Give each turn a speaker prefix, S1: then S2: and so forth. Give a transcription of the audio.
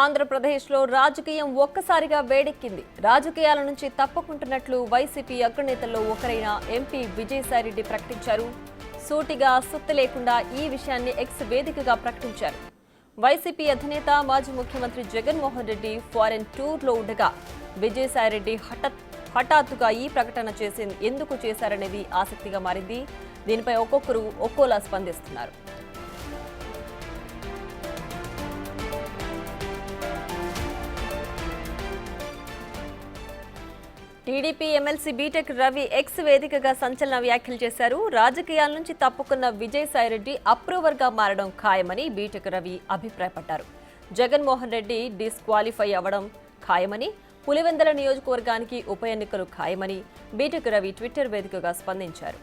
S1: ఆంధ్రప్రదేశ్లో రాజకీయం ఒక్కసారిగా వేడెక్కింది. రాజకీయాల నుంచి తప్పుకుంటున్నట్లు వైసీపీ అగ్రనేతల్లో ఒకరైన ఎంపీ విజయసాయిరెడ్డి ప్రకటించారు. సూటిగా సుత్తి లేకుండా ఈ విషయాన్ని ఎక్స్ వేదికగా ప్రకటించారు. వైసీపీ అధినేత మాజీ ముఖ్యమంత్రి జగన్మోహన్ రెడ్డి ఫారెన్ టూర్లో ఉండగా విజయసాయిరెడ్డి హఠాత్తుగా ఈ ప్రకటన ఎందుకు చేశారనేది ఆసక్తిగా మారింది. దీనిపై ఒక్కొక్కరు ఒక్కోలా స్పందిస్తున్నారు. TDP MLC B Tech Ravi X వేదికగా సంచలన వ్యాఖ్యలు చేశారు. రాజకీయాల నుంచి తప్పుకున్న విజయసాయిరెడ్డి అప్రూవర్గా మారడం ఖాయమని బీటెక్ రవి అభిప్రాయపడ్డారు. జగన్మోహన్ రెడ్డి డిస్క్వాలిఫై అవ్వడం ఖాయమని, పులివెందుల నియోజకవర్గానికి ఉప ఎన్నికలు ఖాయమని బీటెక్ రవి ట్విట్టర్ వేదికగా స్పందించారు.